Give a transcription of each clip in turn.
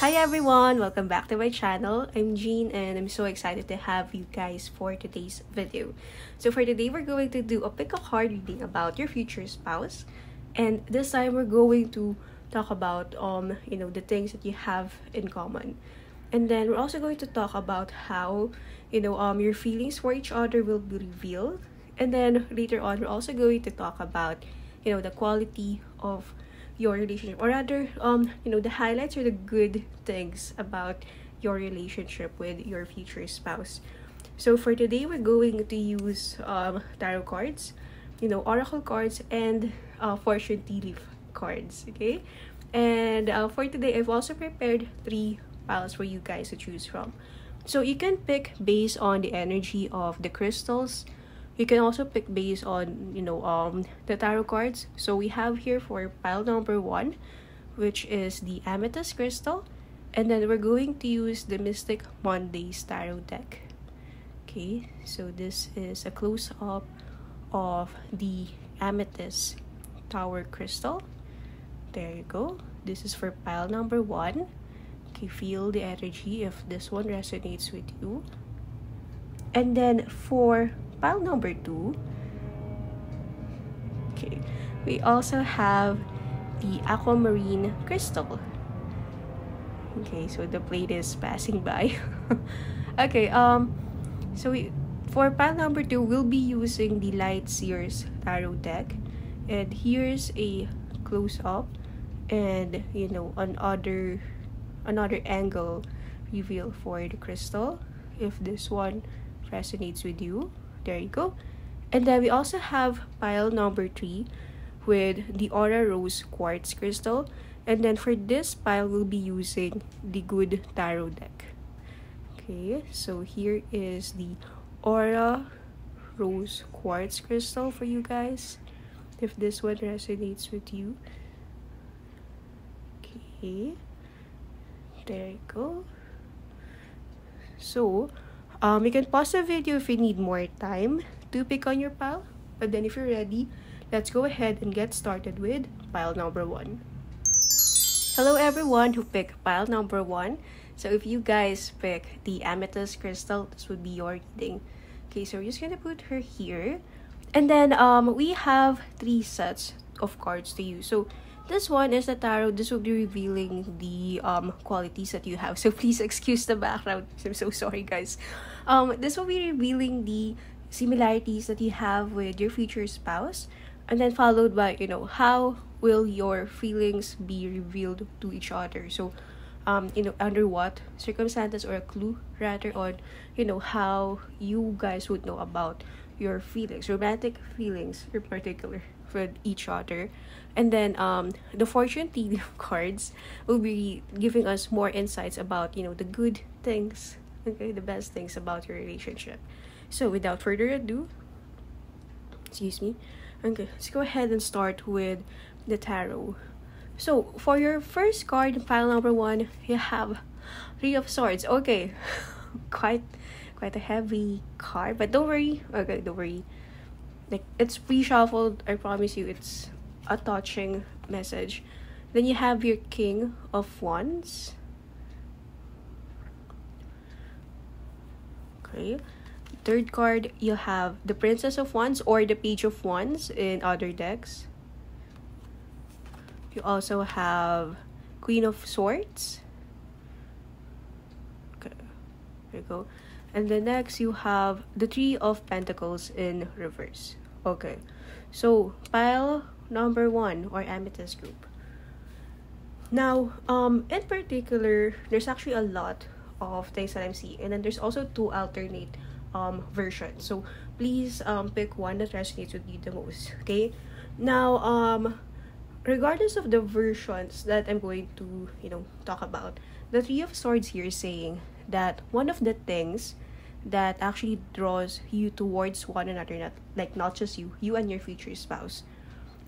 Hi everyone! Welcome back to my channel. I'm Jean and I'm so excited to have you guys for today's video. So for today, we're going to do a pick a card reading about your future spouse. And this time, we're going to talk about, the things that you have in common. And then we're also going to talk about how, your feelings for each other will be revealed. And then later on, we're also going to talk about, the quality of your relationship, or rather the highlights or the good things about your relationship with your future spouse. So for today, we're going to use tarot cards, oracle cards, and fortune tea leaf cards. Okay, and for today, I've also prepared 3 piles for you guys to choose from. So you can pick based on the energy of the crystals. You can also pick based on, the tarot cards. So we have here for pile number 1, which is the Amethyst crystal. And then we're going to use the Mystic Mondays tarot deck. Okay, so this is a close-up of the Amethyst Tower crystal. There you go. This is for pile number 1. Okay, feel the energy if this one resonates with you. And then for pile number 2, okay, we also have the Aquamarine crystal. Okay, so the plate is passing by. Okay, for pile number 2, we'll be using the Light Seers tarot deck, and here's a close-up and another angle reveal for the crystal if this one resonates with you. There you go. And then we also have pile number 3 with the Aura Rose Quartz crystal. And then for this pile, we'll be using the Good Tarot deck. Okay, so here is the Aura Rose Quartz crystal for you guys, if this one resonates with you. Okay, there you go. So you can pause the video if you need more time to pick on your pile. But then if you're ready, let's go ahead and get started with pile number 1. Hello everyone who picked pile number 1. So if you guys pick the Amethyst crystal, this would be your reading. Okay, so we're just gonna put her here. And then we have 3 sets of cards to use. So this one is the tarot. This will be revealing the qualities that you have. So please excuse the background. I'm so sorry, guys. This will be revealing the similarities that you have with your future spouse, and then followed by how will your feelings be revealed to each other. So under what circumstances, or a clue rather on how you guys would know about your feelings, romantic feelings in particular, with each other. And then the fortune tea cards will be giving us more insights about the good things, okay, the best things about your relationship. So without further ado, okay, let's go ahead and start with the tarot. So for your first card, pile number 1, you have 3 of Swords. Okay, quite a heavy card, but don't worry. Okay, don't worry. Like, it's pre-shuffled. I promise you, it's a touching message. Then you have your King of Wands. Okay. Third card, you have the Princess of Wands or the Page of Wands in other decks. You also have Queen of Swords. Okay, there you go. And then next, you have the 3 of Pentacles in reverse. Okay, so pile number 1, or Amethyst group. Now, in particular, there's actually a lot of things that I'm seeing, and then there's also 2 alternate versions. So please pick one that resonates with you the most. Okay, now regardless of the versions that I'm going to talk about, the 3 of Swords here is saying that one of the things that actually draws you towards one another, not just you and your future spouse,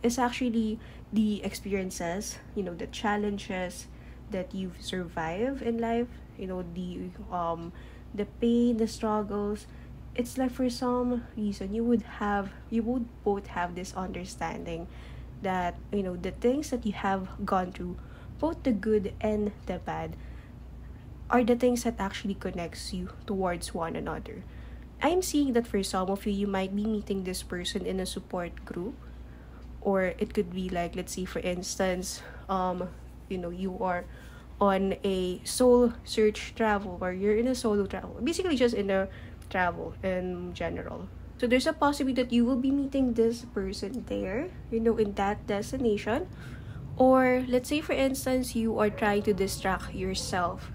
is actually the experiences, the challenges that you've survived in life, the pain, the struggles. It's like for some reason you would both have this understanding that the things that you have gone through, both the good and the bad, are the things that actually connects you towards one another. I'm seeing that for some of you, you might be meeting this person in a support group, or it could be like, let's say for instance, you are on a soul search travel, or you're in a solo travel, basically just in a travel in general. So there's a possibility that you will be meeting this person there, in that destination. Or let's say for instance, you are trying to distract yourself.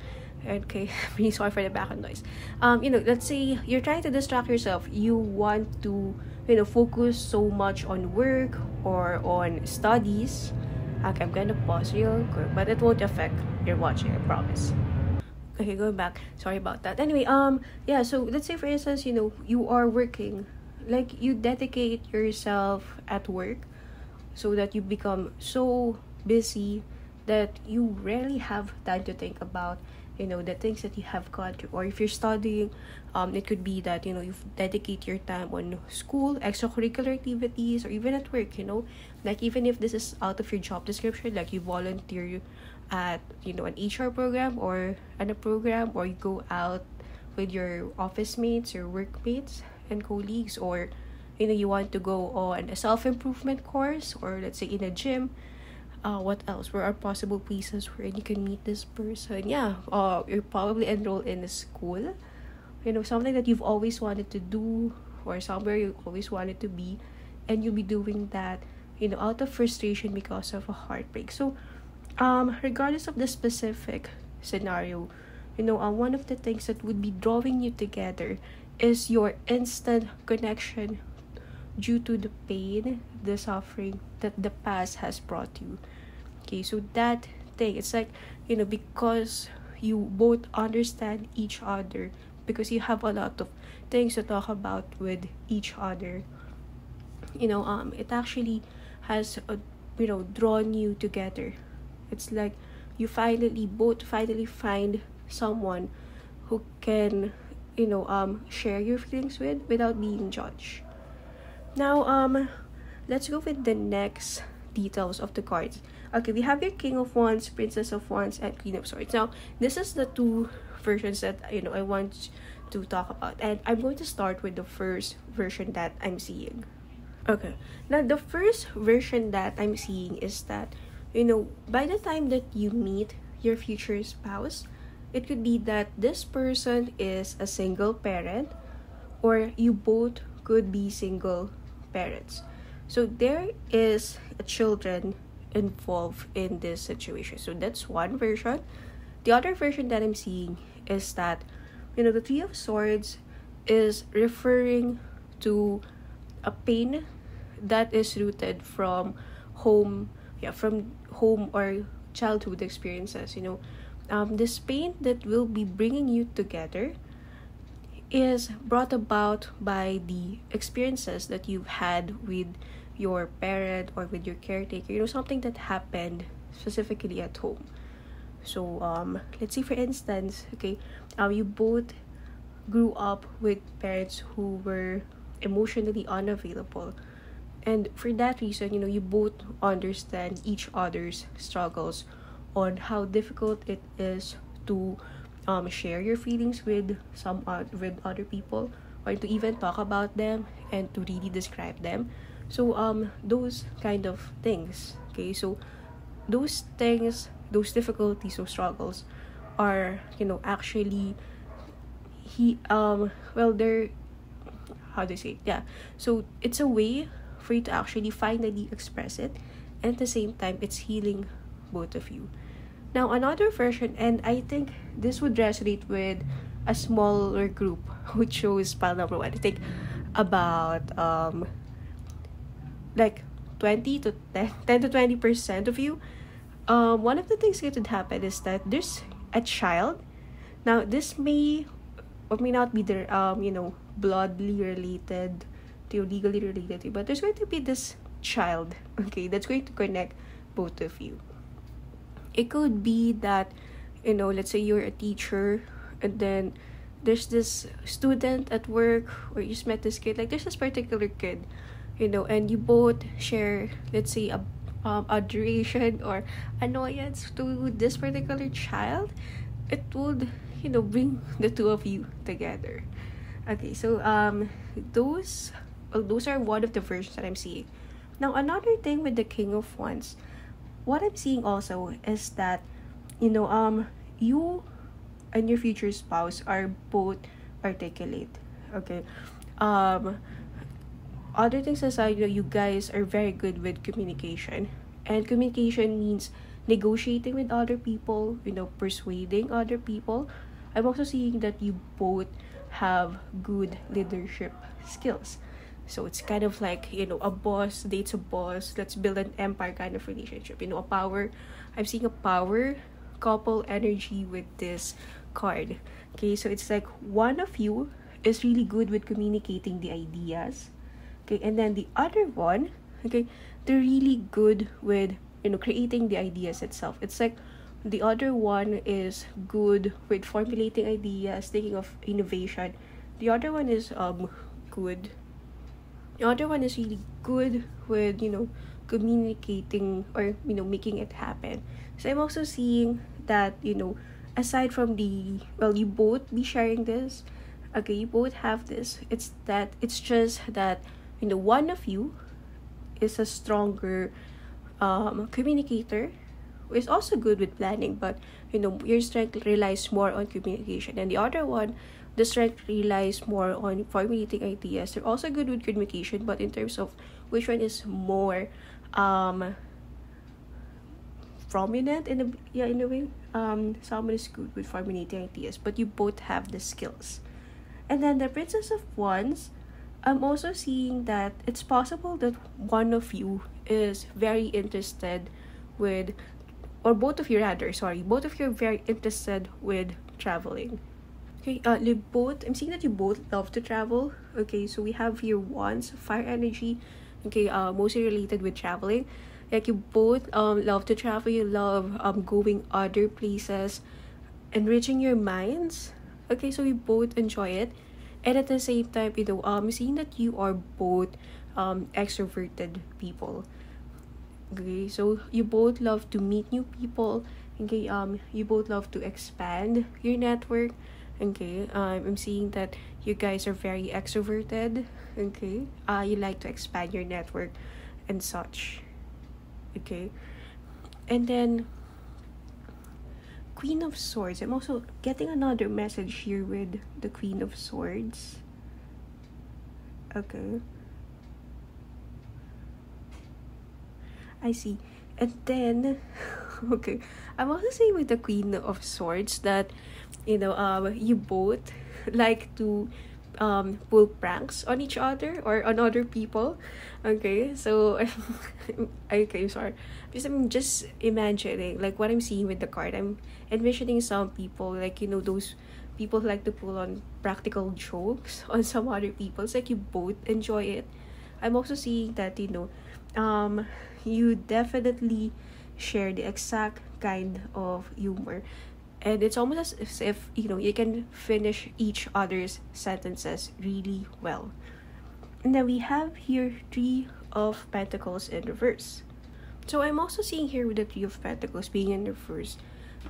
Okay, I'm really sorry for the background noise. Let's say you're trying to distract yourself. You want to, focus so much on work or on studies. Okay, I'm gonna pause real quick, but it won't affect your watching, I promise. Okay, going back. Sorry about that. Anyway, yeah, so let's say for instance, you are working. Like, you dedicate yourself at work so that you become so busy that you rarely have time to think about, the things that you have gone through. Or if you're studying, it could be that, you dedicate your time on school, extracurricular activities, or even at work, like even if this is out of your job description, like you volunteer at, an HR program or at a program, or you go out with your office mates, your workmates and colleagues, or you want to go on a self-improvement course, or let's say in a gym. What else? Where are possible places where you can meet this person? Yeah, you're probably enrolled in a school, something that you've always wanted to do, or somewhere you always wanted to be, and you'll be doing that, out of frustration because of a heartbreak. So regardless of the specific scenario, one of the things that would be drawing you together is your instant connection due to the pain, the suffering that the past has brought you. Okay, so that thing, it's like, because you both understand each other, because you have a lot of things to talk about with each other, it actually has, drawn you together. It's like you both finally find someone who can, share your feelings with without being judged. Now, let's go with the next details of the cards. Okay, we have your King of Wands, Princess of Wands, and Queen of Swords. Now, this is the two versions that, I want to talk about. And I'm going to start with the first version that I'm seeing. Okay, now the first version that I'm seeing is that, by the time that you meet your future spouse, it could be that this person is a single parent, or you both could be single parents. So there is a children involved in this situation. So that's one version. The other version that I'm seeing is that, the Three of Swords is referring to a pain that is rooted from home or childhood experiences. This pain that will be bringing you together is brought about by the experiences that you've had with your parent or with your caretaker, something that happened specifically at home. So let's say for instance, okay, you both grew up with parents who were emotionally unavailable, and for that reason, you both understand each other's struggles on how difficult it is to share your feelings with with other people, or to even talk about them and to really describe them. So those kind of things. Okay, so those things, those difficulties, those struggles are, actually they're, how do you say it? Yeah, so it's a way for you to actually finally express it, and at the same time it's healing both of you. Now, another version, and I think this would resonate with a smaller group who chose pile number 1. I think about like 10 to 20% of you. One of the things that could happen is that there's a child. Now, this may or may not be their bloodly related to, legally related to, but there's going to be this child, okay, that's going to connect both of you. It could be that, let's say you're a teacher, and then there's this student at work, or you just met this kid, like there's this particular kid, and you both share, let's say, adoration or annoyance to this particular child. it would, bring the two of you together. Okay, so those are one of the versions that I'm seeing. Now, another thing with the King of Wands, what I'm seeing also is that, you and your future spouse are both articulate. Okay. Other things aside, you guys are very good with communication. And communication means negotiating with other people, persuading other people. I'm also seeing that you both have good leadership skills. So it's kind of like, a boss dates a boss. Let's build an empire kind of relationship. A power. I'm seeing a power couple energy with this card. Okay, so it's like one of you is really good with communicating the ideas. Okay, and then the other one, okay, they're really good with, creating the ideas itself. It's like the other one is good with formulating ideas, thinking of innovation. The other one is good. The other one is really good with, communicating or, making it happen. So I'm also seeing that, aside from you both be sharing this. Okay, you both have this. It's just that, one of you is a stronger communicator, who is also good with planning, but your strength relies more on communication, and the other one, the strength relies more on formulating ideas. They're also good with communication, but in terms of which one is more prominent in a way, someone is good with formulating ideas, but you both have the skills. And then the Princess of Wands, I'm also seeing that it's possible that one of you is very interested with, or both of you rather, both of you are very interested with traveling. Okay, I'm seeing that you both love to travel. Okay, so we have here Wands, fire energy. Okay, mostly related with traveling. Like you both love to travel. You love going other places, enriching your minds. Okay, so we both enjoy it, and at the same time, seeing that you are both extroverted people. Okay, so you both love to meet new people. Okay, you both love to expand your network. Okay, I'm seeing that you guys are very extroverted. Okay, you like to expand your network and such. Okay, and then Queen of Swords. I'm also getting another message here with the Queen of Swords. Okay, I see. And then okay, I'm also saying with the Queen of Swords that you both like to pull pranks on each other or on other people. Okay, so okay, sorry, because I'm just imagining like what I'm seeing with the card. I'm envisioning some people, like those people who like to pull on practical jokes on some other people. It's like you both enjoy it. I'm also seeing that you definitely share the exact kind of humor, and it's almost as if you can finish each other's sentences really well. And then we have here Three of Pentacles in reverse. So I'm also seeing here with the Three of Pentacles being in reverse.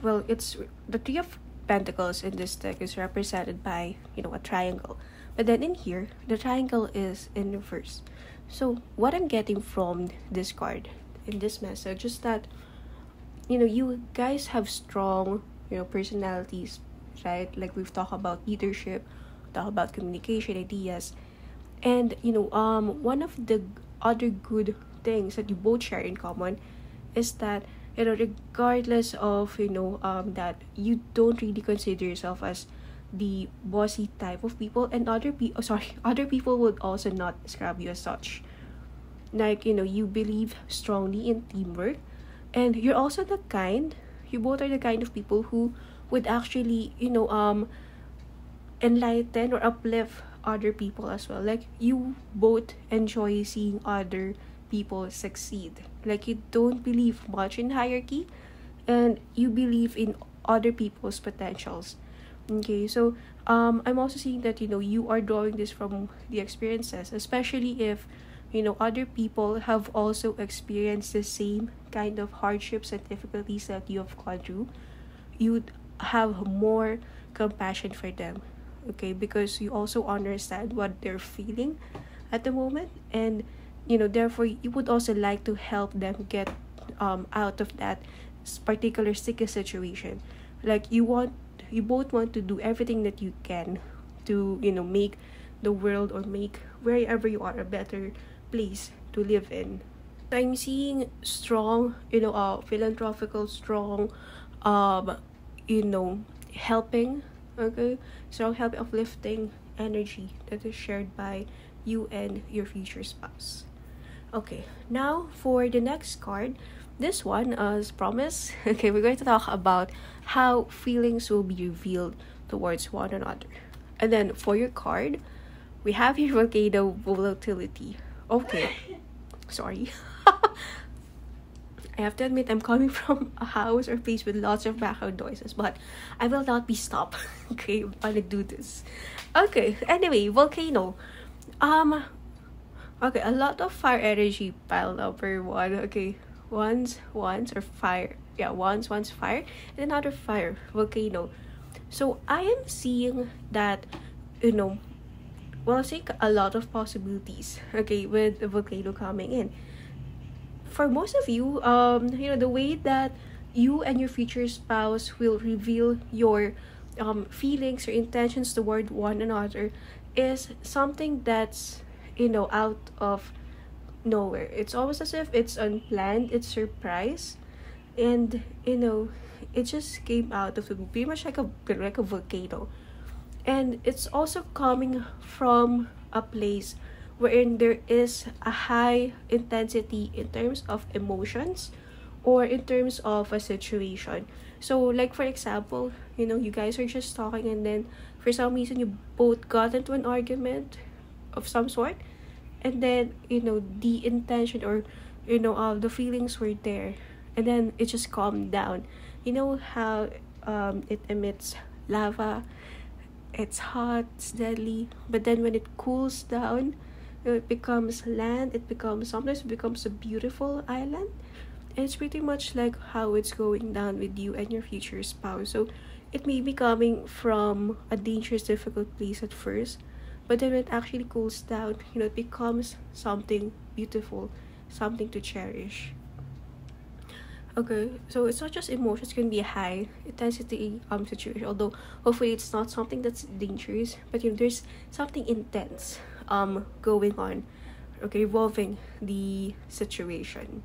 Well, it's the Three of Pentacles in this deck is represented by a triangle, but then in here the triangle is in reverse. So what I'm getting from this card in this message is that you guys have strong personalities, right? Like we've talked about leadership, talked about communication, ideas, and one of the other good things that you both share in common is that regardless of that you don't really consider yourself as the bossy type of people, and other people would also not describe you as such. Like you believe strongly in teamwork, and you're also you both are the kind of people who would actually enlighten or uplift other people as well. Like you both enjoy seeing other people succeed. Like you don't believe much in hierarchy, and you believe in other people's potentials. Okay, so I'm also seeing that you are drawing this from the experiences, especially if other people have also experienced the same kind of hardships and difficulties that you have gone through. You'd have more compassion for them, okay, because you also understand what they're feeling at the moment, and therefore you would also like to help them get out of that particular sticky situation. Like you both want to do everything that you can to make the world, or make wherever you are, a better place to live in. I'm seeing strong, philanthropical, strong, um, helping, okay, strong help, uplifting energy that is shared by you and your future spouse. Okay, now for the next card. This one, as promised, okay, we're going to talk about how feelings will be revealed towards one another. And then for your card, we have your volcano volatility. Okay, sorry. I have to admit, I'm coming from a house or place with lots of background noises, but I will not be stopped. Okay, I'm gonna do this. Okay, anyway, volcano. Okay, a lot of fire energy pile number one. Okay, once or fire. Yeah, once fire, and another fire, volcano. So I am seeing that, I think a lot of possibilities, okay, with the volcano coming in. For most of you, the way that you and your future spouse will reveal your feelings or intentions toward one another is something that's, out of nowhere. It's almost as if it's unplanned, it's surprise, and it just came out of the blue, pretty much like a volcano. And it's also coming from a place wherein there is a high intensity in terms of emotions or in terms of a situation. So like for example, you guys are just talking, and then for some reason you both got into an argument of some sort, and then the intention, or the feelings were there, and then it just calmed down. You know how it emits lava, it's hot, it's deadly, but then when it cools down, it becomes land, sometimes it becomes a beautiful island. And it's pretty much like how it's going down with you and your future spouse. So it may be coming from a dangerous, difficult place at first, but then when it actually cools down, it becomes something beautiful, something to cherish. Okay, so it's not just emotions, it can be a high intensity situation, although hopefully it's not something that's dangerous, but there's something intense going on, okay, revolving the situation.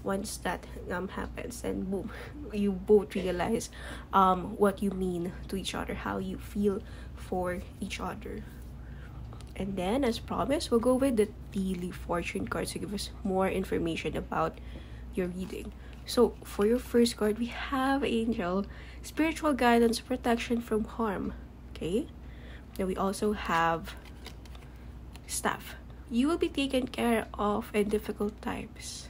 Once that happens, and boom, you both realize what you mean to each other, how you feel for each other. And then, as promised, we'll go with the tea leaf fortune cards to give us more information about your reading. So for your first card, we have Angel, spiritual guidance, protection from harm. Okay, then we also have Staff, you will be taken care of in difficult times.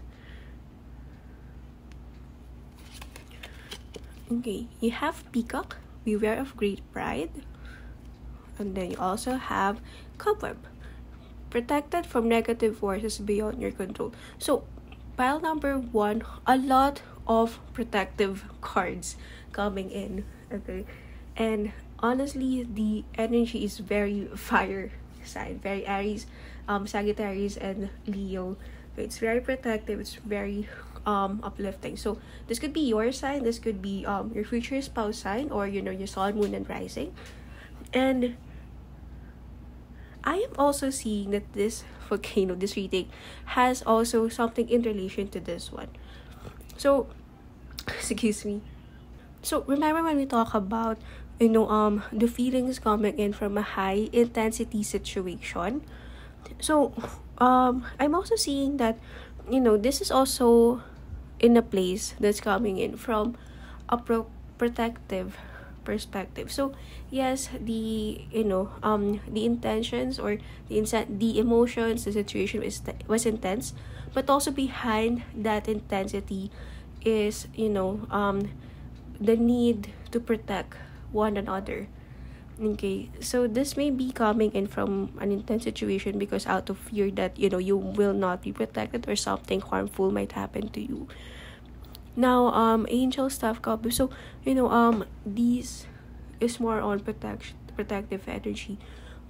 Okay, you have Peacock, beware of great pride. And then you also have Cobweb, protected from negative forces beyond your control. So pile number one, a lot of protective cards coming in, okay, and honestly the energy is very fire sign, very Aries, Sagittarius, and Leo. It's very protective, it's very uplifting. So this could be your sign, this could be your future spouse sign, or your sun, moon, and rising. And I am also seeing that this volcano, this reading, has also something in relation to this one. So excuse me. So remember when we talk about the feelings coming in from a high intensity situation. So I'm also seeing that this is also in a place that's coming in from a protective perspective. So yes, the intentions, or the emotions, the situation was intense, but also behind that intensity is the need to protect one another. Okay, so this may be coming in from an intense situation because out of fear that you will not be protected, or something harmful might happen to you. Now, angel staff couple. So, these is more on protective energy.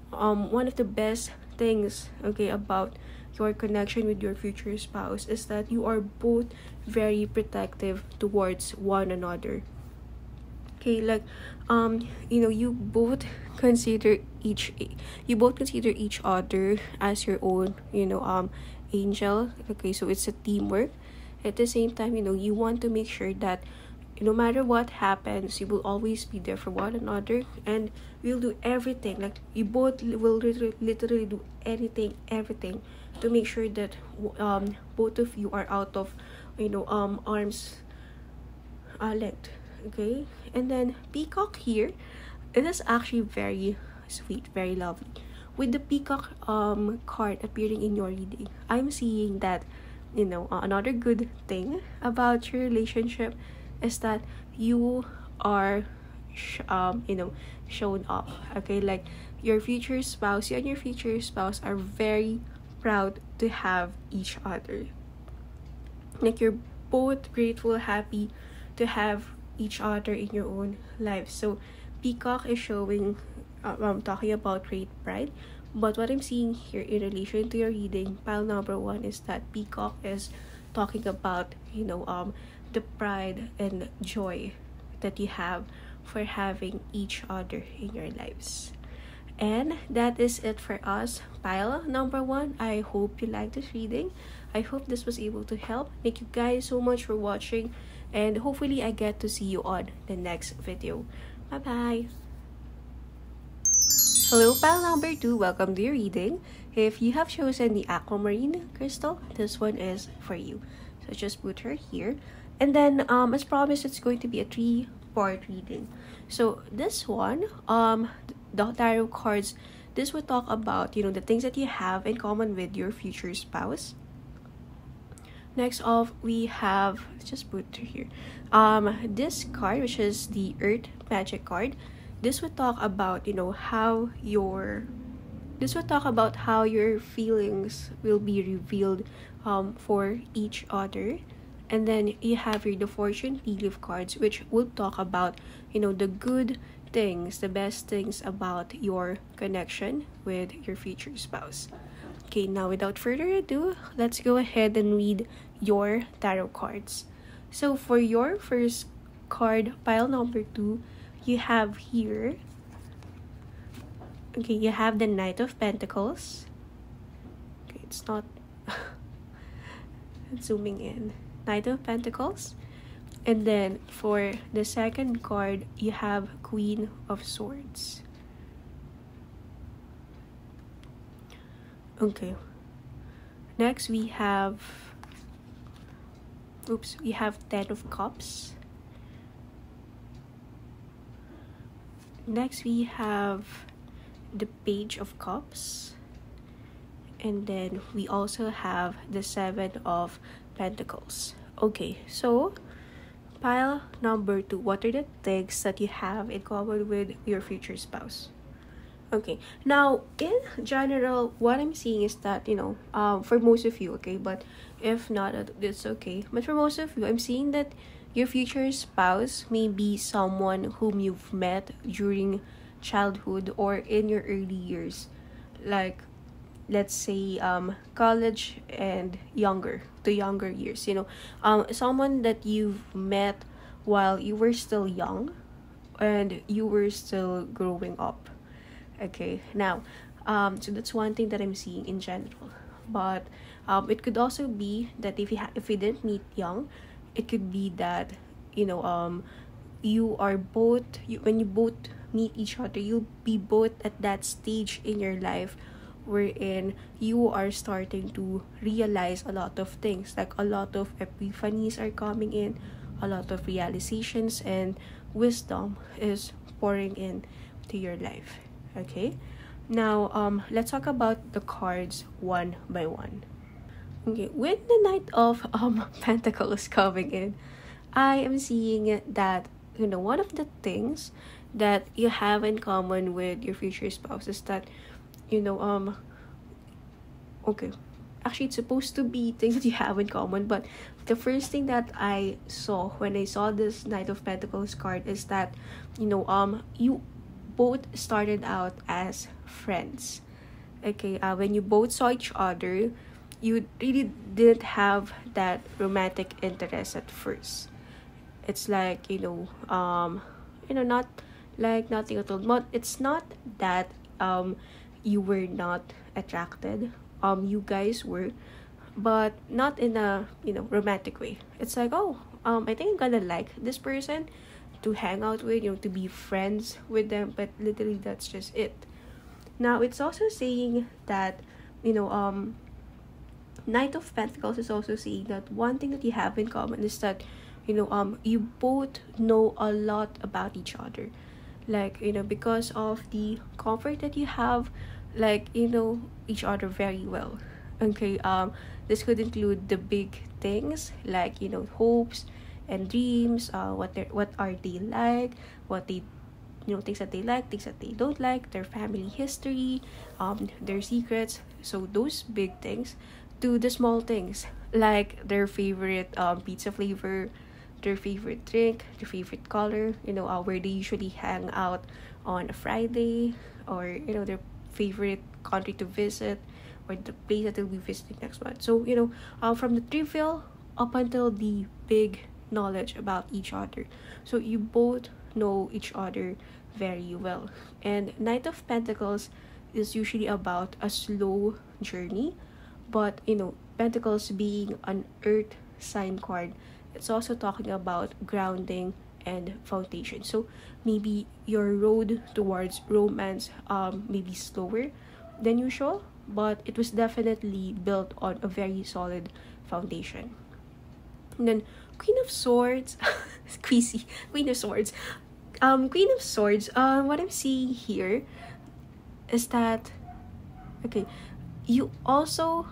One of the best things, okay, about your connection with your future spouse is that you are both very protective towards one another. Okay, like, you both consider each other as your own, angel. Okay, so it's a teamwork. At the same time, you want to make sure that no matter what happens, you will always be there for one another, and you'll do everything. Like, you both will literally do everything to make sure that both of you are out of arms length. Okay, and then peacock here, it is actually very sweet, very lovely. With the peacock card appearing in your reading, I'm seeing that another good thing about your relationship is that you are shown up. Okay, like you and your future spouse are very proud to have each other. Like, you're both grateful, happy to have each other in your own lives. So peacock is showing talking about great pride, but what I'm seeing here in relation to your reading, pile number 1, is that peacock is talking about the pride and joy that you have for having each other in your lives. And that is it for us, pile number 1. I hope you liked this reading. I hope this was able to help. Thank you guys so much for watching, and hopefully I get to see you on the next video. Bye bye. Hello, pile number 2. Welcome to your reading. If you have chosen the Aquamarine crystal, this one is for you. So just put her here. And then, as promised, it's going to be a 3-part reading. So this one, the tarot cards, this will talk about, the things that you have in common with your future spouse. Next off, we have, let's just put it here, this card, which is the Earth Magic card. This would talk about, how your feelings will be revealed for each other. And then you have here the Fortune Tea Leaf cards, which will talk about, the good things, the best things about your connection with your future spouse. Okay, now without further ado, let's go ahead and read your tarot cards. So for your first card, pile number 2, you have here, okay, you have the Knight of Pentacles. Okay, it's not zooming in. Knight of Pentacles. And then for the second card, you have Queen of Swords. Okay. Next we have Ten of Cups. Next we have the Page of Cups. And then we also have the Seven of Pentacles. Okay, so pile number 2, what are the things that you have in common with your future spouse? Okay, now in general, what I'm seeing is that for most of you, okay, but if not, it's okay. But for most of you, I'm seeing that your future spouse may be someone whom you've met during childhood or in your early years, like let's say college and younger years. Someone that you've met while you were still young and you were still growing up. Okay, now so that's one thing that I'm seeing in general. But it could also be that if you didn't meet young, it could be that you are both when you both meet each other, you'll be both at that stage in your life wherein you are starting to realize a lot of things, like a lot of epiphanies are coming in, a lot of realizations and wisdom is pouring in to your life. Okay, now let's talk about the cards one by one. Okay, with the Knight of Pentacles coming in, I am seeing that one of the things that you have in common with your future spouse is that okay, actually it's supposed to be things that you have in common, but the first thing that I saw when I saw this Knight of Pentacles card is that, you both started out as friends. Okay, when you both saw each other, you really didn't have that romantic interest at first. It's like, not like nothing at all. But it's not that you were not attracted. You guys were, but not in a romantic way. It's like, oh, I think I'm gonna like this person to hang out with, to be friends with them, but literally that's just it. Now it's also saying that, Knight of Pentacles is also saying that one thing that you have in common is that, you both know a lot about each other. Like, because of the comfort that you have, like, each other very well. Okay, this could include the big things like, hopes and dreams, what are they like, what they things that they like, things that they don't like, their family history, their secrets. So those big things to the small things like their favorite pizza flavor, their favorite drink, their favorite color, where they usually hang out on a Friday, or their favorite country to visit, or the place that they'll be visiting next month. So from the trivial up until the big knowledge about each other. So you both know each other very well. And Knight of Pentacles is usually about a slow journey, but Pentacles being an earth sign card, it's also talking about grounding and foundation. So maybe your road towards romance may be slower than usual, but it was definitely built on a very solid foundation. And then Queen of Swords, squeezy, Queen of Swords. Queen of Swords, what I'm seeing here is that, okay, you also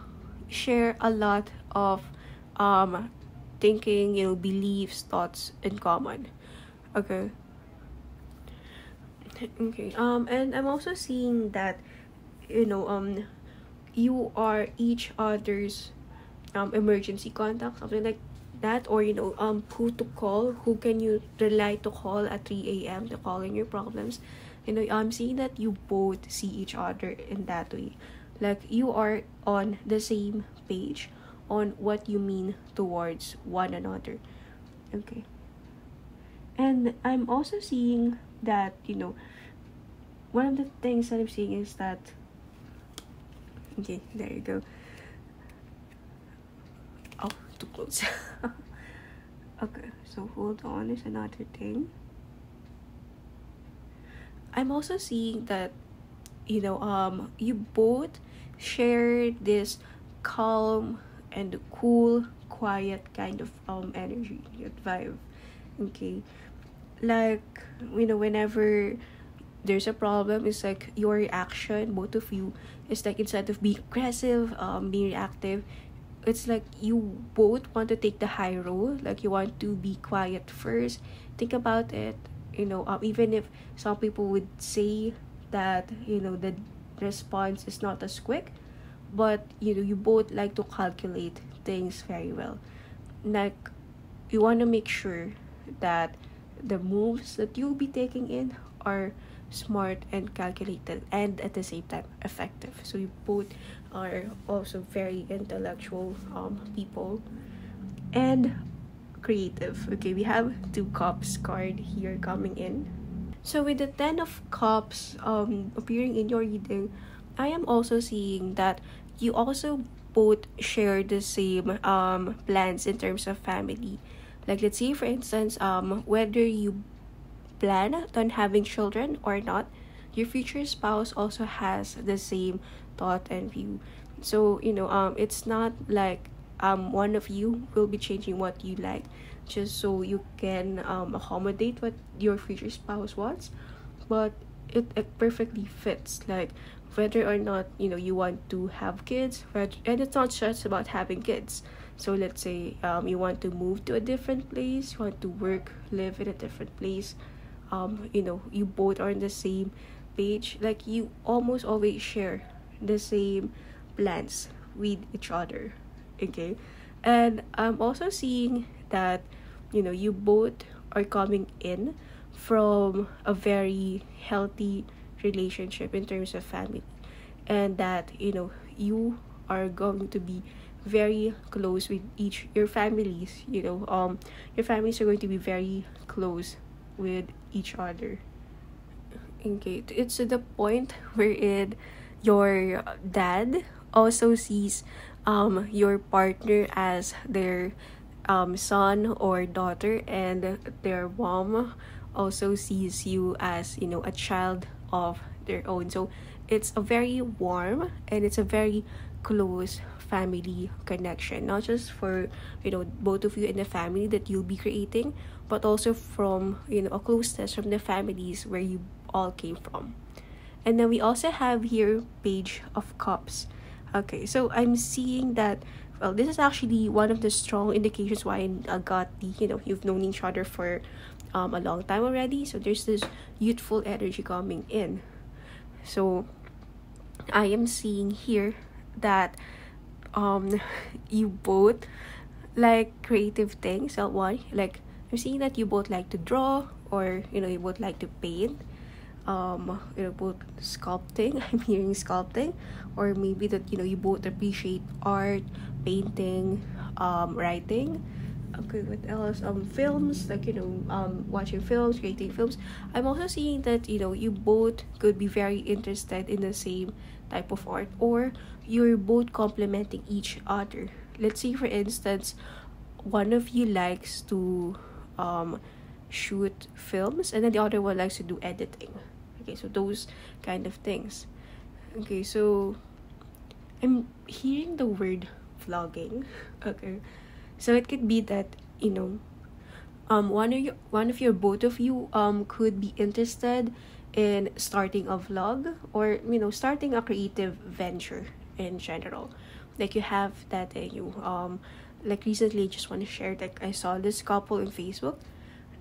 share a lot of thinking, beliefs, thoughts in common. Okay. And I'm also seeing that, you are each other's emergency contact, something like that, or who to call, who can you rely to call at 3 a.m. to call in your problems. I'm seeing that you both see each other in that way, like you are on the same page on what you mean towards one another. Okay. And I'm also seeing that, one of the things that I'm seeing is that, okay, there you go. Oh, too close. Okay, so hold on, there's another thing. I'm also seeing that, you both share this calm and cool, quiet kind of energy, vibe. Okay, like whenever there's a problem, it's like your reaction, both of you, is like instead of being aggressive, being reactive, it's like you both want to take the high road. Like you want to be quiet first, think about it. Even if some people would say that the response is not as quick, but you both like to calculate things very well. Like you want to make sure that the moves that you'll be taking in are smart and calculated, and at the same time effective. So you both are also very intellectual people and creative. Okay, we have 2 cups card here coming in. So with the 10 of cups appearing in your reading, I am also seeing that you also both share the same plans in terms of family. Like let's say for instance, whether you plan on having children or not, your future spouse also has the same thought and view. So it's not like one of you will be changing what you like just so you can accommodate what your future spouse wants, but it perfectly fits. Like whether or not you want to have kids, and it's not just about having kids. So let's say you want to move to a different place, you want to work, live in a different place, you both are on the same page. Like you almost always share the same plans with each other. Okay, and I'm also seeing that you both are coming in from a very healthy relationship in terms of family, and that you are going to be very close with each your families. Your families are going to be very close with each other. Okay, it's to the point wherein your dad also sees your partner as their son or daughter, and their mom also sees you as a child of their own. So it's a very warm and it's a very close family connection, not just for both of you in the family that you'll be creating, but also from a closeness from the families where you all came from. And then we also have here Page of Cups. Okay, so I'm seeing that, well, this is actually one of the strong indications why I got the you've known each other for a long time already. So there's this youthful energy coming in. So I am seeing here that you both like creative things. One, like I'm seeing that you both like to draw, or you both like to paint, both sculpting. I'm hearing sculpting, or maybe that you both appreciate art, painting, writing. Okay, what else? Films, like watching films, creating films. I'm also seeing that you both could be very interested in the same type of art, or you're both complementing each other. Let's say, for instance, one of you likes to shoot films, and then the other one likes to do editing. Okay, so those kind of things. Okay, so I'm hearing the word vlogging. Okay, so it could be that one of your both of you could be interested in starting a vlog, or starting a creative venture in general. Like you have that in you. Like recently, I just want to share, like I saw this couple in Facebook,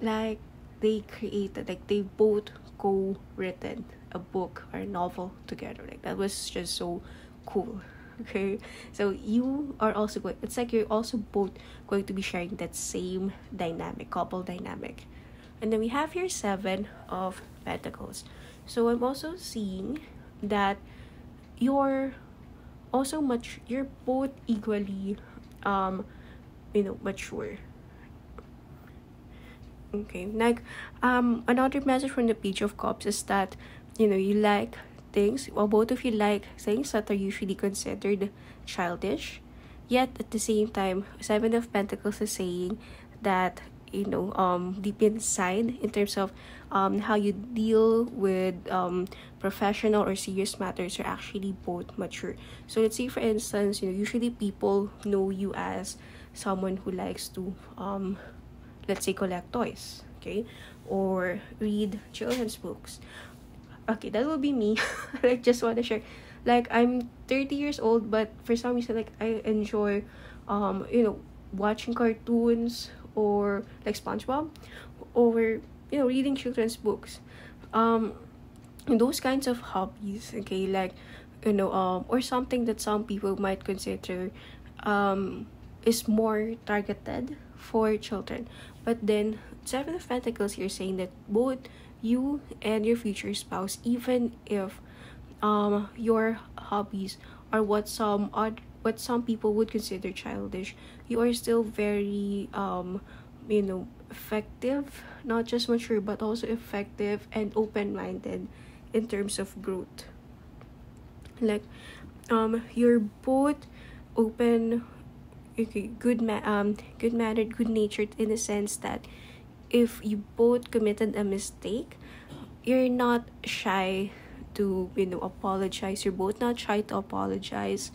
like they created, like they both co-written a book or a novel together. Like that was just so cool. Okay, so you are also going, it's like you're also both going to be sharing that same dynamic, couple dynamic. And then we have here 7 of Pentacles. So I'm also seeing that you're also you're both equally mature. Okay, like another message from the Page of Cups is that you like things, well, both of you like things that are usually considered childish, yet at the same time 7 of Pentacles is saying that deep inside, in terms of how you deal with professional or serious matters, are actually both mature. So let's say, for instance, usually people know you as someone who likes to let's say collect toys, okay, or read children's books. Okay, that will be me. I just want to share, like I'm 30 years old, but for some reason, like I enjoy watching cartoons, or like SpongeBob, or reading children's books, those kinds of hobbies. Okay, like or something that some people might consider is more targeted for children. But then 7 of Pentacles, you're saying that both you and your future spouse, even if your hobbies are what some people would consider childish, you are still very effective, not just mature but also effective and open-minded in terms of growth. Like you're both open, okay, good-mannered, good-natured, in the sense that if you both committed a mistake, you're not shy to apologize. You're both not shy to apologize,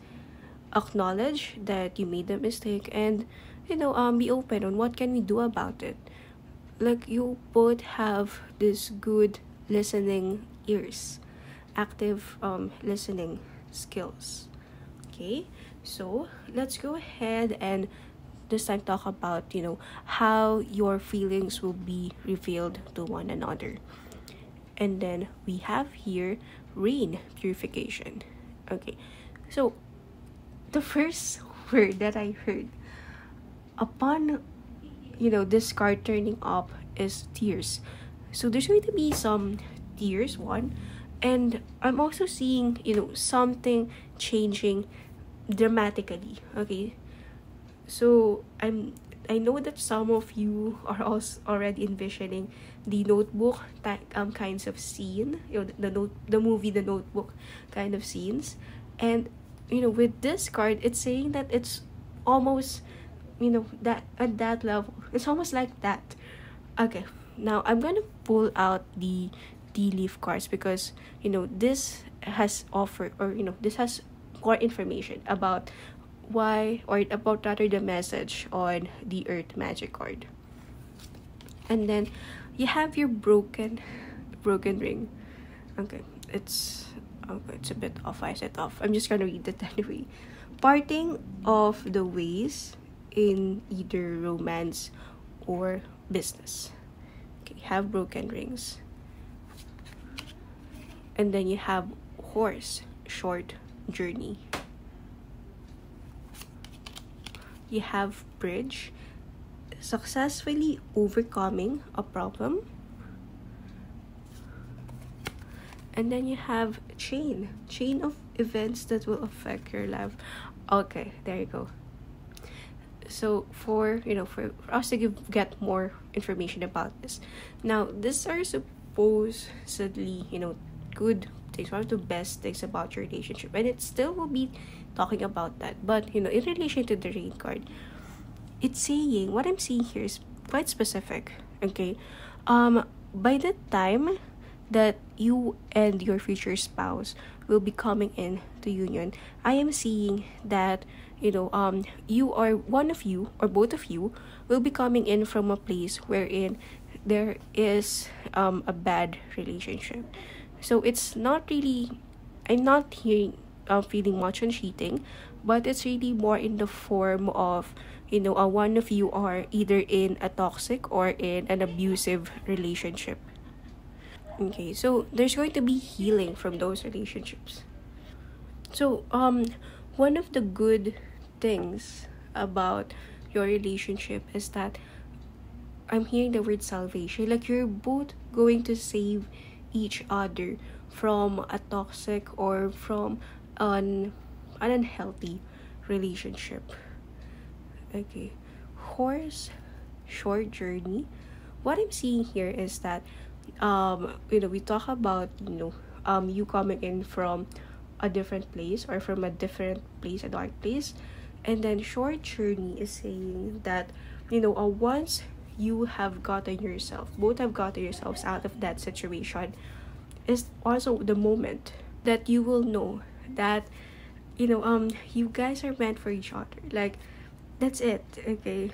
acknowledge that you made a mistake, and be open on what can we do about it. Like you both have this good listening ears, active listening skills. Okay, so let's go ahead and this time talk about how your feelings will be revealed to one another. And then we have here rain purification. Okay, so the first word that I heard upon, this card turning up is tears. So there's going to be some tears, one. And I'm also seeing, something changing dramatically. Okay. So I know that some of you are also already envisioning the notebook kinds of scene, the movie The Notebook kind of scenes. And with this card, it's saying that it's almost, that at that level. It's almost like that. Okay, now I'm gonna pull out the tea leaf cards because this has offered, or this has more information about why, or about rather the message on the earth magic card. And then you have your broken ring. Okay, it's a bit off. I set off. I'm just gonna read it anyway. Parting of the ways in either romance or business. Okay, have broken rings. And then you have horse, short journey. You have bridge, successfully overcoming a problem. And then you have chain of events that will affect your life. Okay, there you go. So for us to get more information about this, now these are supposedly good things, one of the best things about your relationship, and it still will be talking about that. But in relation to the rain card, it's saying, what I'm seeing here is quite specific. Okay, by the time that you and your future spouse will be coming in to union, I am seeing that you, or one of you or both of you, will be coming in from a place wherein there is a bad relationship. So it's not really, I'm not hearing feeling much on cheating, but it's really more in the form of one of you are either in a toxic or in an abusive relationship. Okay, so there's going to be healing from those relationships. So one of the good things about your relationship is that I'm hearing the word salvation. Like, you're both going to save each other from a toxic or from an unhealthy relationship. Okay, horse, short journey. What I'm seeing here is that we talk about you coming in from a different place, or from a different place, a dark place. And then short journey is saying that once you have gotten yourself, both have gotten yourselves out of that situation, is also the moment that you will know that you guys are meant for each other. Like, that's it. Okay,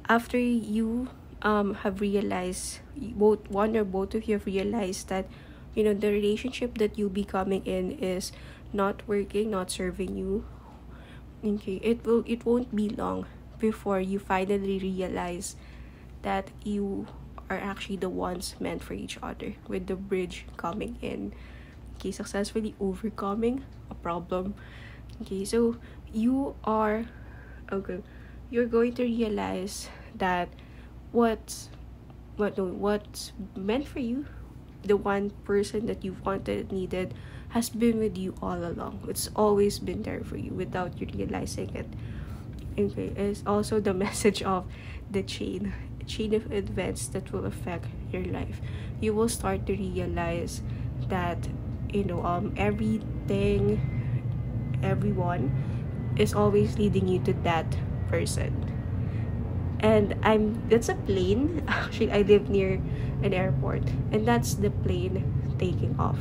after you have realized, one or both of you have realized that the relationship that you'll be coming in is not working, not serving you. Okay, it won't be long before you finally realize that you are actually the ones meant for each other, with the bridge coming in. Okay, successfully overcoming a problem. Okay, so you're going to realize that what's meant for you, the one person that you wanted, needed, has been with you all along. It's always been there for you without you realizing it. Okay, it's also the message of the chain of events that will affect your life. You will start to realize that everything, everyone is always leading you to that person. And that's a plane. Actually, I live near an airport, and that's the plane taking off.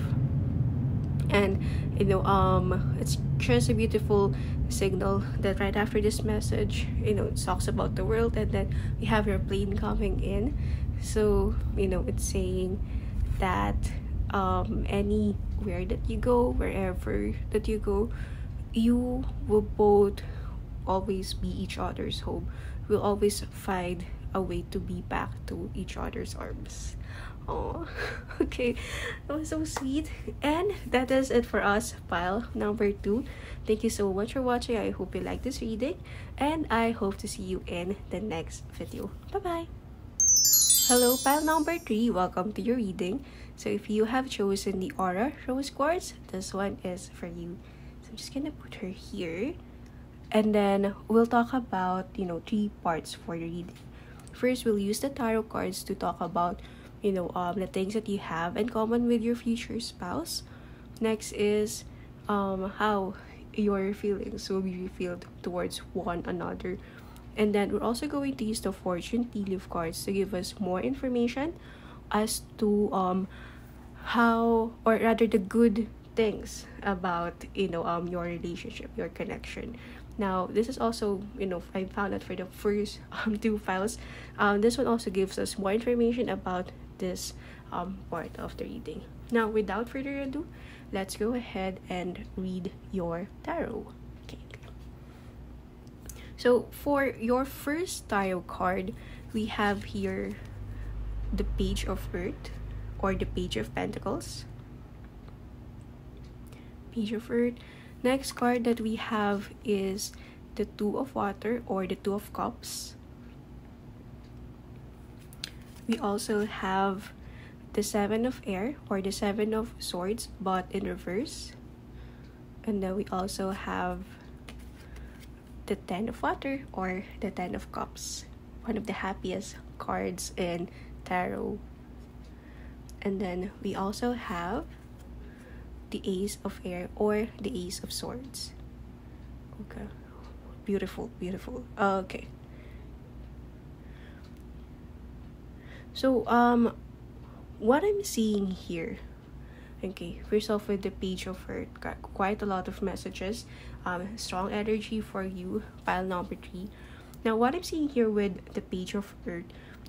And it's just a beautiful signal that right after this message, it talks about the world, and then you have your plane coming in. So it's saying that anywhere that you go, wherever that you go, you will both always be each other's home. Will always find a way to be back to each other's arms. Oh, okay. That was so sweet. And that is it for us, pile number 2. Thank you so much for watching. I hope you like this reading. And I hope to see you in the next video. Bye-bye. Hello, pile number 3. Welcome to your reading. So if you have chosen the Aura Rose Quartz, this one is for you. So I'm just gonna put her here. And then we'll talk about, 3 parts for the reading. First, we'll use the tarot cards to talk about, the things that you have in common with your future spouse. Next is how your feelings will be revealed towards one another. And then we're also going to use the fortune tea leaf cards to give us more information as to how, or rather the good things about your relationship, your connection. Now this is also, I found out for the first 2 files, this one also gives us more information about this part of the reading. Now without further ado, let's go ahead and read your tarot. Okay. So for your first tarot card, we have here the Page of Earth, or the Page of Pentacles. Page of Earth. Next card that we have is the Two of Water, or the Two of Cups. We also have the Seven of Air, or the Seven of Swords, but in reverse. And then we also have the Ten of Water, or the Ten of Cups, one of the happiest cards in tarot. And then we also have the Ace of Air, or the Ace of Swords. Okay, beautiful, beautiful. Okay, so what I'm seeing here, okay, first off with the Page of Earth, got quite a lot of messages, strong energy for you, pile number 3. Now what I'm seeing here with the Page of Earth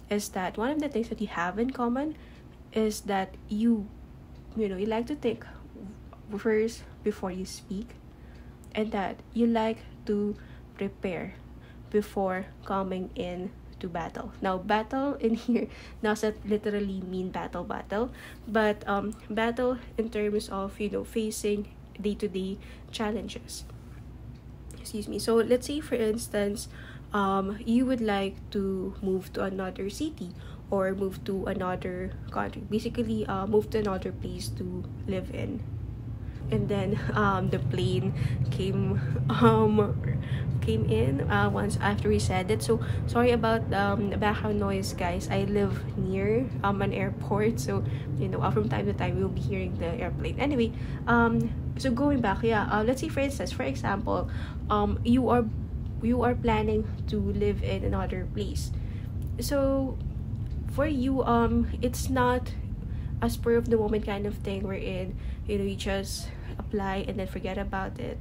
is that one of the things that you have in common is that you like to think first before you speak, and that you like to prepare before coming in to battle. Now battle in here doesn't literally mean battle, but battle in terms of facing day-to-day challenges. Excuse me. So let's say for instance, you would like to move to another city, or move to another country, basically move to another place to live in. And then the plane came in once after we said it. So sorry about the background noise, guys. I live near an airport, so from time to time we'll be hearing the airplane. Anyway, so going back, let's say for instance, for example, you are planning to live in another place. So for you, it's not a spur of the moment kind of thing wherein you just apply and then forget about it.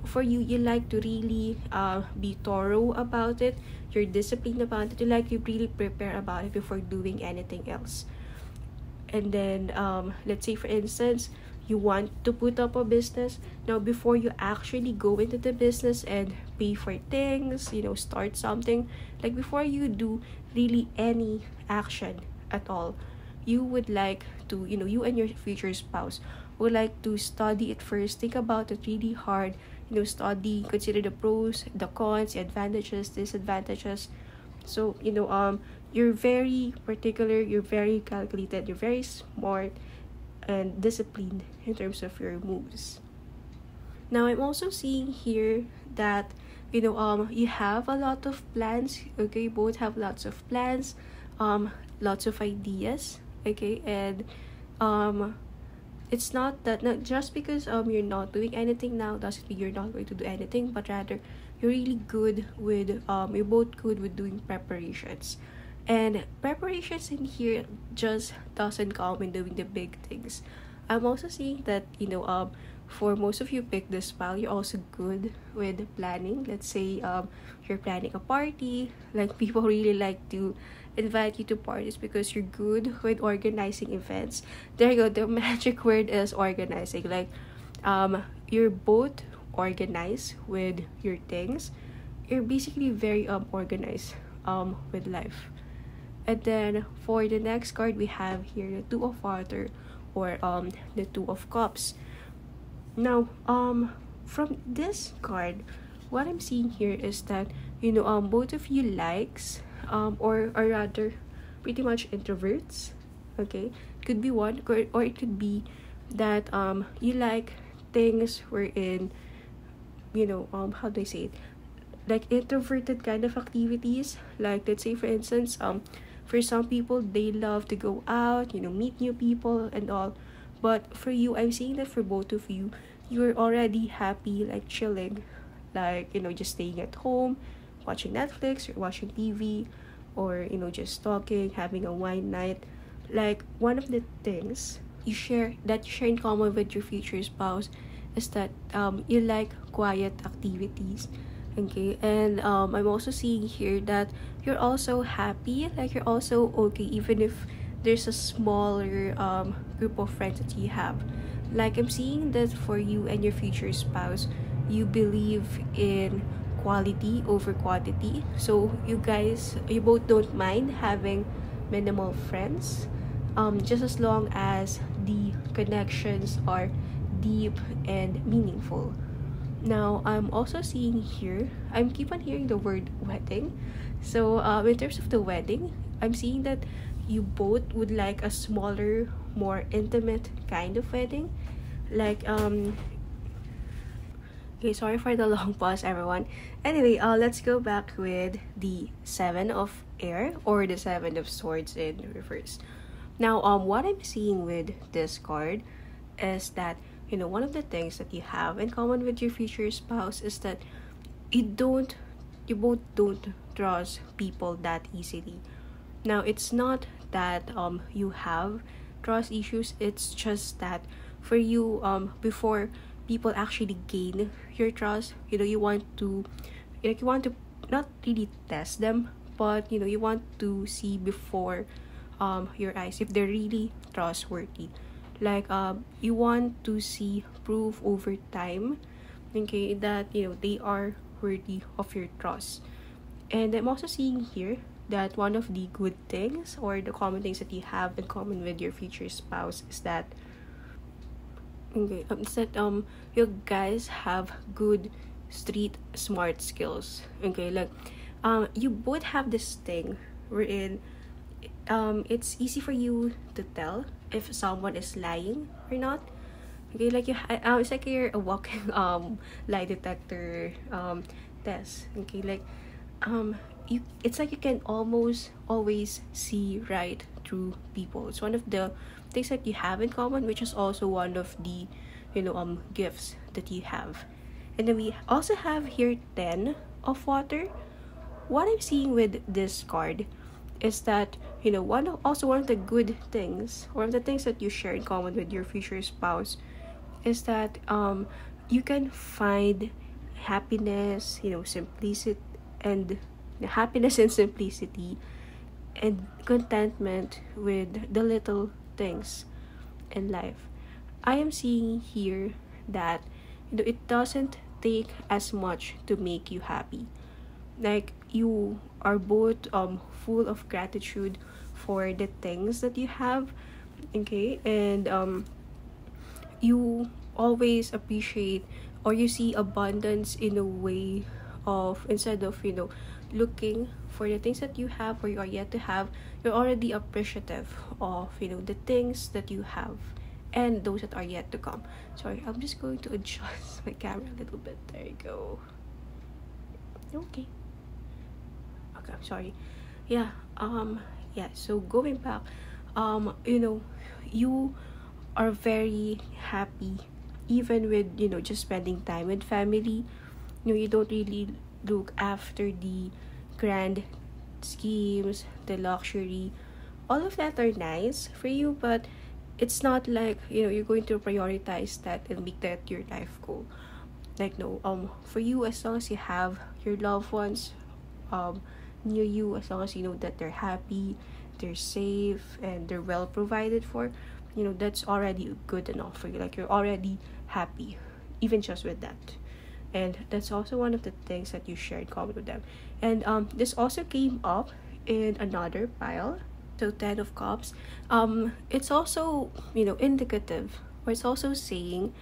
For you, you like to really be thorough about it. You're disciplined about it. You like to really prepare about it before doing anything else. And then let's say for instance, you want to put up a business. Now before you actually go into the business and pay for things, start something, like before you do really any action at all, you would like to, you and your future spouse would like to study it first, think about it really hard, study, consider the pros, the cons, the advantages, disadvantages. So you're very particular, you're very calculated, you're very smart and disciplined in terms of your moves. Now I'm also seeing here that you have a lot of plans. Okay, both have lots of plans, lots of ideas. Okay, and it's not just because you're not doing anything now doesn't mean you're not going to do anything, but rather you're really good with you're both good with doing preparations. And preparations in here just doesn't come in doing the big things. I'm also seeing that for most of you pick this pile, you're also good with planning. Let's say you're planning a party, like people really like to invite you to parties because you're good with organizing events. There you go, the magic word is organizing. Like you're both organized with your things. You're basically very organized with life. And then for the next card, we have here the Two of Water, or the Two of Cups. Now, from this card, what I'm seeing here is that, both of you likes, or rather, pretty much introverts. Okay, could be one, or it could be that you like things wherein, how do I say it, like introverted kind of activities. Like, let's say for instance, for some people, they love to go out, meet new people and all. But for you, I'm seeing that for both of you, you're already happy, like chilling, like, just staying at home, watching Netflix or watching TV, or, just talking, having a wine night. Like, one of the things you share in common with your future spouse is that you like quiet activities. Okay, and I'm also seeing here that you're also happy, like you're also okay even if there's a smaller group of friends that you have. Like, I'm seeing that for you and your future spouse, you believe in quality over quantity. So you both don't mind having minimal friends, just as long as the connections are deep and meaningful. Now, I'm also seeing here, I'm keep on hearing the word wedding. So, in terms of the wedding, I'm seeing that you both would like a smaller, more intimate kind of wedding. Like, okay, sorry for the long pause, everyone. Anyway, let's go back with the Seven of Air, or the Seven of Swords in reverse. Now, what I'm seeing with this card is that, one of the things that you have in common with your future spouse is that you both don't trust people that easily. Now, it's not that you have trust issues, it's just that for you, before people actually gain your trust, you want to not really test them, but you want to see before your eyes if they're really trustworthy. Like, you want to see proof over time, okay, that they are worthy of your trust. And I'm also seeing here that one of the good things, or the common things that you have in common with your future spouse, is that, okay, you guys have good street smart skills. Okay, like, you both have this thing wherein it's easy for you to tell if someone is lying or not. Okay, like it's like you're a walking lie detector test. Okay, like it's like you can almost always see right through people. It's one of the things that you have in common, which is also one of the gifts that you have. And then we also have here 10 of Water. What I'm seeing with this card is that one of the good things, or of the things that you share in common with your future spouse, is that you can find happiness, simplicity, and happiness and simplicity and contentment with the little things in life. I am seeing here that it doesn't take as much to make you happy. Like, you are both full of gratitude for the things that you have, okay, and you always appreciate, or you see abundance in a way of, instead of looking for the things that you have or you are yet to have, you're already appreciative of the things that you have and those that are yet to come. Sorry, I'm just going to adjust my camera a little bit. There you go. Okay, I'm sorry. Yeah, so going back, you are very happy even with just spending time with family. You don't really look after the grand schemes, the luxury. All of that are nice for you, but it's not like you're going to prioritize that and make that your life goal. Like, no, for you, as long as you have your loved ones near you, as long as you know that they're happy, they're safe, and they're well provided for, that's already good enough for you. Like, you're already happy even just with that. And that's also one of the things that you share in common with them. And this also came up in another pile. So 10 of cups. It's also, indicative, or it's also saying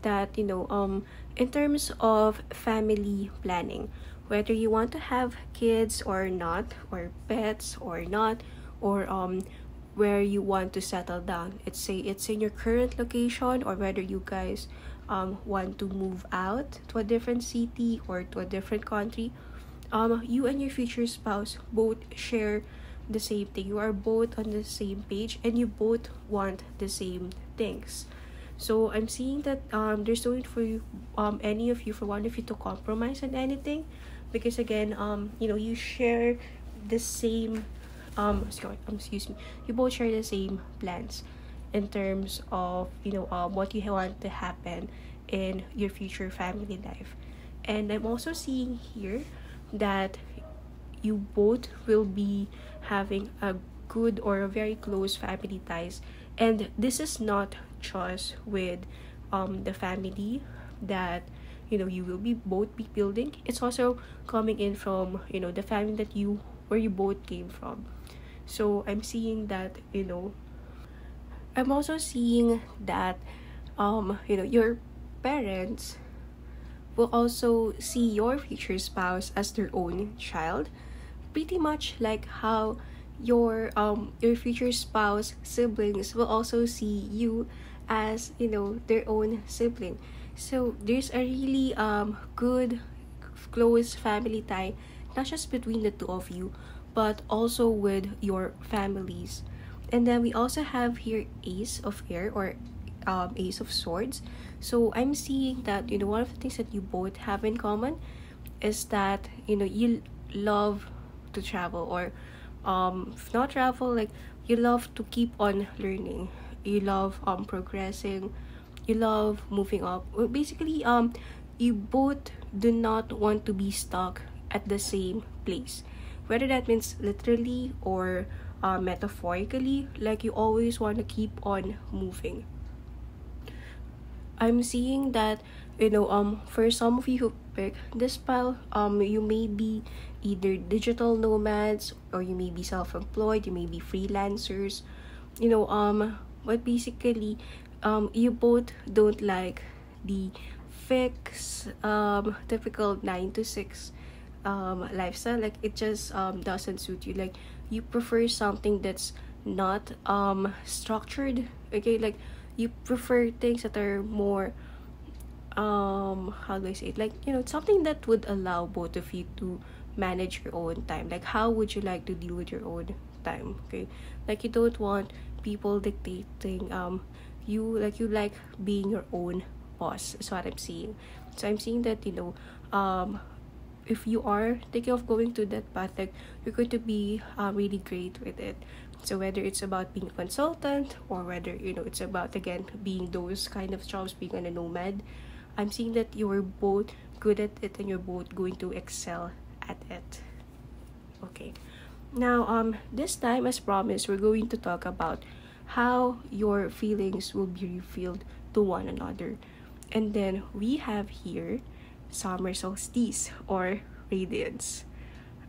that, in terms of family planning, whether you want to have kids or not, or pets or not, or where you want to settle down. It's in your current location, or whether you guys want to move out to a different city or to a different country. You and your future spouse both share the same thing. You are both on the same page, and you both want the same things. So I'm seeing that there's no need for you, any of you, for one of you to compromise on anything, because again, you share the same excuse me, you both share the same plans in terms of what you want to happen in your future family life. And I'm also seeing here that you both will be having a good or a very close family ties, and this is not just with the family that you will be both be building. It's also coming in from the family that you where you both came from. So I'm seeing that I'm also seeing that your parents will also see your future spouse as their own child, pretty much like how your future spouse siblings will also see you as their own sibling. So there's a really good close family tie, not just between the two of you, but also with your families. And then we also have here Ace of Air, or Ace of Swords. So I'm seeing that one of the things that you both have in common is that you love to travel, or if not travel, like you love to keep on learning, you love progressing, you love moving up. Well, basically you both do not want to be stuck at the same place, whether that means literally or metaphorically. Like you always want to keep on moving. I'm seeing that for some of you who pick this pile, you may be either digital nomads, or you may be self-employed, you may be freelancers, but basically you both don't like the fixed typical 9 to 6 lifestyle. Like it just doesn't suit you. Like you prefer something that's not structured. Okay, like you prefer things that are more how do I say it, like something that would allow both of you to manage your own time. Like how would you like to deal with your own time? Okay, like you don't want people dictating you. Like you like being your own boss, is what I'm seeing. So I'm seeing that if you are thinking of going to that path, like you're going to be really great with it. So whether it's about being a consultant, or whether it's about again being those kind of jobs, being a nomad, I'm seeing that you're both good at it, and you're both going to excel at it. Okay, now this time, as promised, we're going to talk about how your feelings will be revealed to one another. And then we have here summer solstice, or radiance.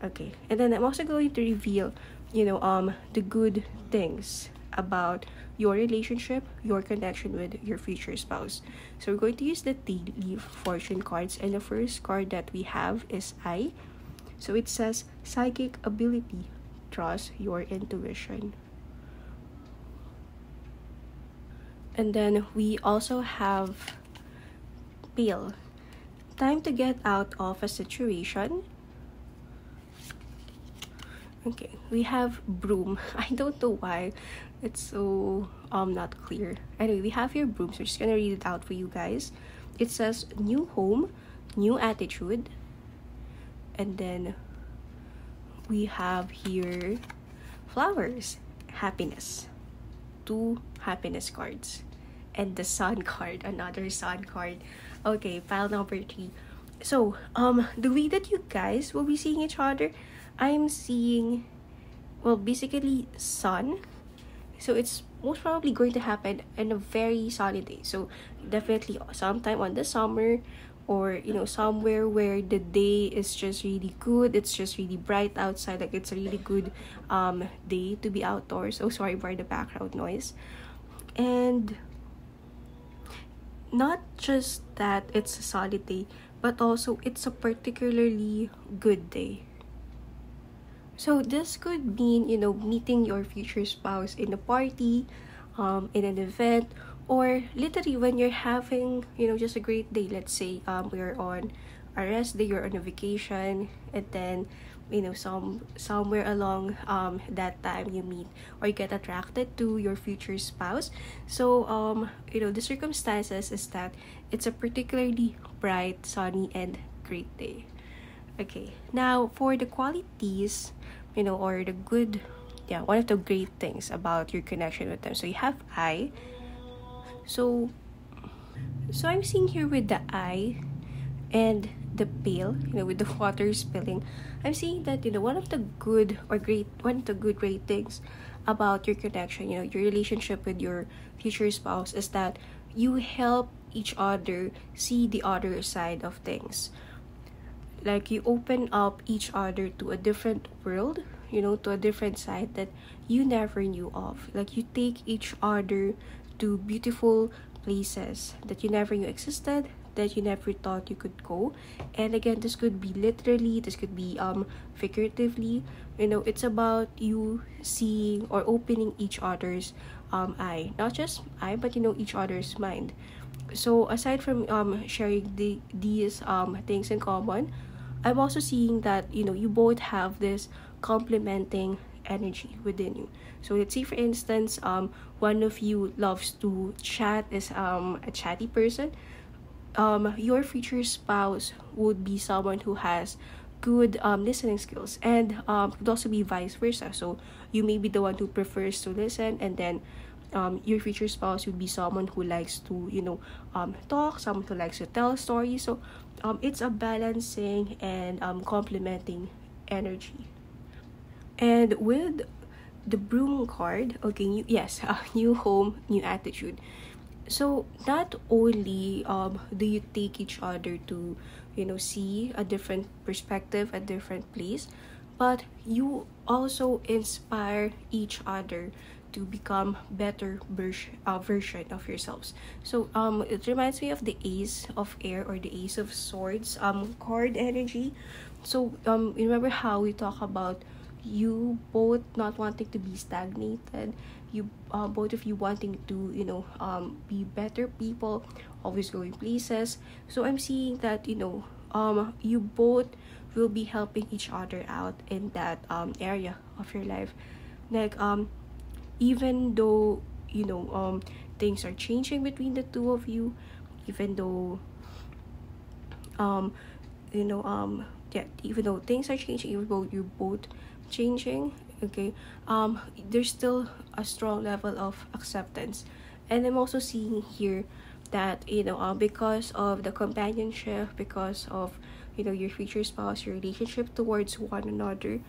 Okay, and then I'm also going to reveal the good things about your relationship, your connection with your future spouse. So we're going to use the tea leaf fortune cards, and the first card that we have is I. So it says psychic ability, trust your intuition. And then we also have pale, time to get out of a situation. Okay, we have broom. I don't know why it's so not clear. Anyway, we have here broom, so I'm just gonna read it out for you guys. It says new home, new attitude. And then we have here flowers, happiness, 2 happiness cards, and the sun card, another sun card. Okay, pile number 3. So the way that you guys will be seeing each other, I'm seeing, well, basically sun. So it's most probably going to happen in a very sunny day. So definitely sometime on the summer, or somewhere where the day is just really good, it's just really bright outside, like it's a really good day to be outdoors. So sorry for the background noise. And not just that it's a solid day, but also it's a particularly good day. So this could mean, meeting your future spouse in a party, in an event, or literally when you're having, just a great day. Let's say we're on a rest day, you're on a vacation, and then, somewhere along that time you meet or you get attracted to your future spouse. So the circumstances is that it's a particularly bright, sunny, and great day. Okay, now for the qualities, or the good, one of the great things about your connection with them. So you have I. So I'm seeing here with the I and the pail, with the water spilling. I'm seeing that, one of the good great things about your connection, your relationship with your future spouse, is that you help each other see the other side of things. Like you open up each other to a different world, to a different side that you never knew of. Like you take each other to beautiful places that you never knew existed, that you never thought you could go. And again, this could be literally, this could be figuratively. It's about you seeing or opening each other's eye, not just eye, but each other's mind. So aside from sharing these things in common, I'm also seeing that you both have this complementing energy within you. So let's say for instance, one of you loves to chat, is a chatty person. Your future spouse would be someone who has good listening skills, and could also be vice versa. So you may be the one who prefers to listen, and then your future spouse would be someone who likes to talk, someone who likes to tell stories. So it's a balancing and complementing energy. And with the broom card, okay, new home, new attitude. So not only do you take each other to see a different perspective, a different place, but you also inspire each other to become better version of yourselves. So it reminds me of the Ace of Air or the Ace of Swords card energy. So remember how we talk about you both not wanting to be stagnated, you both of you wanting to be better people, always going places. So I'm seeing that you both will be helping each other out in that area of your life. Like even though things are changing between the two of you, even though even though things are changing, even though you're both changing, okay, there's still a strong level of acceptance. And I'm also seeing here that because of the companionship, because of your future spouse, your relationship towards one another,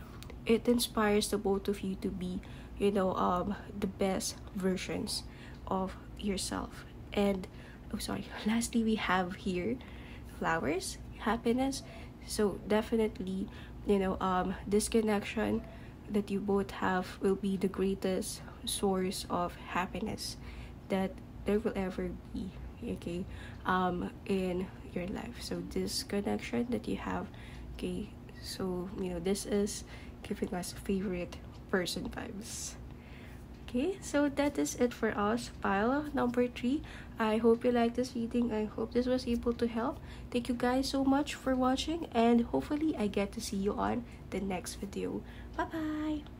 it inspires the both of you to be the best versions of yourself. And lastly, we have here flowers, happiness. So definitely this connection that you both have will be the greatest source of happiness that there will ever be, okay, in your life. So this connection that you have, okay, so this is giving us favorite person vibes. Okay, so that is it for us, pile number 3. I hope you liked this reading. I hope this was able to help. Thank you guys so much for watching, and hopefully I get to see you on the next video. Bye bye.